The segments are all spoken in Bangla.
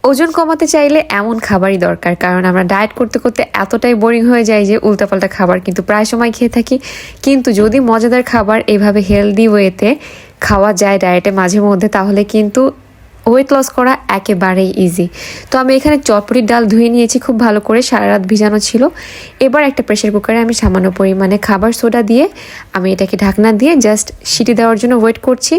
ওজন কমাতে চাইলে এমন খাবারই দরকার, কারণ আমরা ডায়েট করতে করতে এতটাই বোরিং হয়ে যায় যে উল্টাপাল্টা খাবার কিন্তু প্রায় সময় খেয়ে থাকি। কিন্তু যদি মজাদার খাবার এভাবে হেলদি ওয়েতে খাওয়া যায় ডায়েটে মাঝে মধ্যে, তাহলে কিন্তু ওয়েট লস করা একেবারেই ইজি। তো আমি এখানে চটপটির ডাল ধুয়ে নিয়েছি খুব ভালো করে, সারা রাত ভিজানো ছিল। এবার একটা প্রেশার কুকারে আমি সামান্য পরিমাণে খাবার সোডা দিয়ে আমি এটাকে ঢাকনা দিয়ে জাস্ট সিটি দেওয়ার জন্য ওয়েট করছি।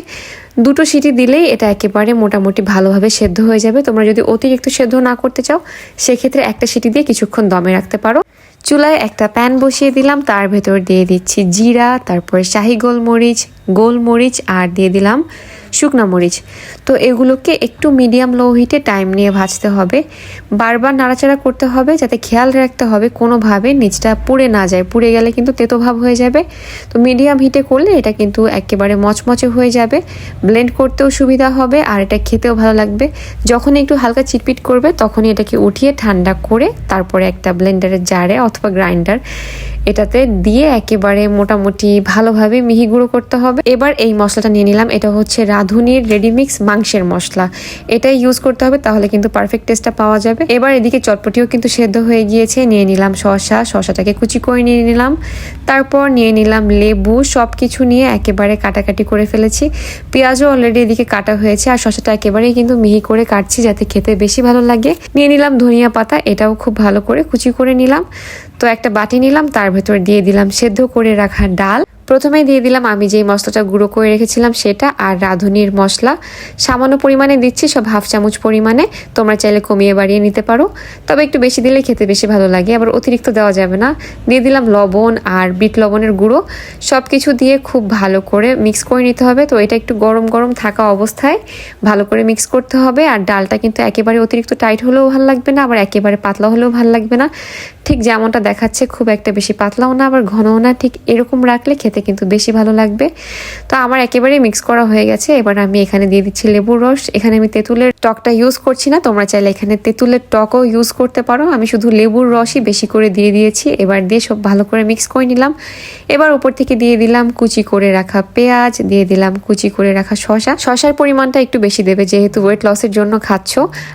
2টো সিটি দিলেই এটা একেবারে মোটামুটি ভালোভাবে সেদ্ধ হয়ে যাবে। তোমরা যদি অতিরিক্ত সেদ্ধ না করতে চাও সেক্ষেত্রে একটা সিটি দিয়ে কিছুক্ষণ দমে রাখতে পারো। চুলায় একটা প্যান বসিয়ে দিলাম, তার ভেতর দিয়ে দিচ্ছি জিরা, তারপরে শাহি গোলমরিচ আর দিয়ে দিলাম শুকনো মরিচ। তো এগুলোকে একটু মিডিয়াম লো হিটে টাইম নিয়ে ভাজতে হবে, বারবার নাড়াচাড়া করতে হবে, যাতে খেয়াল রাখতে হবে কোনোভাবে নিচটা পুড়ে না যায়। পুড়ে গেলে কিন্তু তেতো ভাব হয়ে যাবে। তো মিডিয়াম হিটে করলে এটা কিন্তু একেবারে মচমচে হয়ে যাবে, ব্লেন্ড করতেও সুবিধা হবে আর এটা খেতেও ভালো লাগবে। যখন একটু হালকা চিটপিট করবে তখনই এটাকে উঠিয়ে ঠান্ডা করে তারপরে একটা ব্লেন্ডারের জারে অথবা গ্রাইন্ডার এটাতে দিয়ে একেবারে মোটামুটি ভালোভাবে মিহি গুঁড়ো করতে হবে। এবার এই মশলাটা নিয়ে নিলাম, এটা হচ্ছে রাঁধুনির রেডিমিক্স মাংসের মশলা, এটাই ইউজ করতে হবে, তাহলে কিন্তু পারফেক্ট টেস্টটা পাওয়া যাবে। এবার এদিকে চটপটিও কিন্তু সেদ্ধ হয়ে গিয়েছে, নিয়ে নিলাম শসাটাকে কুচি করে নিয়ে নিলাম, তারপর নিয়ে নিলাম লেবু, সব কিছু নিয়ে একেবারে কাটাকাটি করে ফেলেছি। পেঁয়াজও অলরেডি এদিকে কাটা হয়েছে আর শসাটা একেবারেই কিন্তু মিহি করে কাটছি যাতে খেতে বেশি ভালো লাগে। নিয়ে নিলাম ধনিয়া পাতা, এটাও খুব ভালো করে কুচি করে নিলাম। তো একটা বাটি নিলাম, তার ভেতর দিয়ে দিলাম সেদ্ধ করে রাখা ডাল। প্রথমে দিয়ে দিলাম আমি যেই মশলাটা গুঁড়ো করে রেখেছিলাম সেটা, আর রাঁধুনির মশলা সামান্য পরিমাণে দিচ্ছি, সব হাফ চামচ পরিমাণে। তোমরা চাইলে কমিয়ে বাড়িয়ে নিতে পারো, তবে একটু বেশি দিলে খেতে বেশি ভালো লাগে, আবার অতিরিক্ত দেওয়া যাবে না। দিয়ে দিলাম লবণ আর বিট লবণের গুঁড়ো, সব কিছু দিয়ে খুব ভালো করে মিক্স করে নিতে হবে। তো এটা একটু গরম গরম থাকা অবস্থায় ভালো করে মিক্স করতে হবে। আর ডালটা কিন্তু একেবারে অতিরিক্ত টাইট হলেও ভালো লাগবে না, আবার একেবারে পাতলা হলেও ভালো লাগবে না, ঠিক যেমনটা দেখাচ্ছে, খুব একটা বেশি পাতলাও না আবার ঘনও না, ঠিক এরকম রাখলে খেতে কিন্তু বেশি ভালো লাগবে। তো আমার একেবারেই মিক্স করা হয়ে গেছে। এবার আমি এখানে দিয়ে দিচ্ছি লেবুর রস, এখানে আমি তেঁতুলের টকটা ইউজ করছি না, তোমরা চাইলে এখানে তেঁতুলের টকও ইউজ করতে পারো, আমি শুধু লেবুর রসই বেশি করে দিয়ে দিয়েছি। এবার দিয়ে সব ভালো করে মিক্স করে নিলাম। এবার উপর থেকে দিয়ে দিলাম কুচি করে রাখা পেঁয়াজ, দিয়ে দিলাম কুচি করে রাখা শসার পরিমাণটা একটু বেশি দেবে যেহেতু ওয়েট লসের জন্য খাচ্ছ,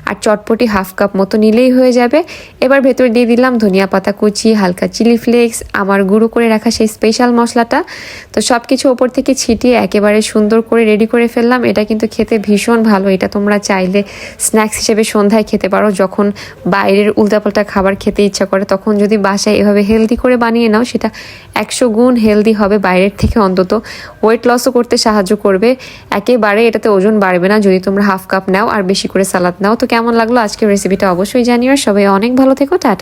আর চটপটি হাফ কাপ মতো নিলেই হয়ে যাবে। এবার ভেতর দিয়ে দিলাম ধনিয়া পাতা কুচি, হালকা চিলি ফ্লেক্স, আমার গুঁড়ো করে রাখা সেই স্পেশাল মশলাটা। তো সব কিছু ওপর থেকে ছিটিয়ে একেবারে সুন্দর করে রেডি করে ফেললাম। এটা কিন্তু খেতে ভীষণ ভালো, এটা তোমরা চাইলে স্ন্যাক্স হিসেবে সন্ধ্যায় খেতে পারো, যখন বাইরের উল্টাপাল্টা খাবার খেতে ইচ্ছা করে তখন যদি বাসায় এভাবে হেলদি করে বানিয়ে নাও সেটা 100 গুণ হেলদি হবে বাইরের থেকে, অন্তত ওয়েট লসও করতে সাহায্য করবে। একেবারে এটাতে ওজন বাড়বে না যদি তোমরা হাফ কাপ নাও আর বেশি করে সালাদ নাও। তো কেমন লাগলো আজকের রেসিপিটা অবশ্যই জানিও, সবাই অনেক ভালো থেকো, টাটা।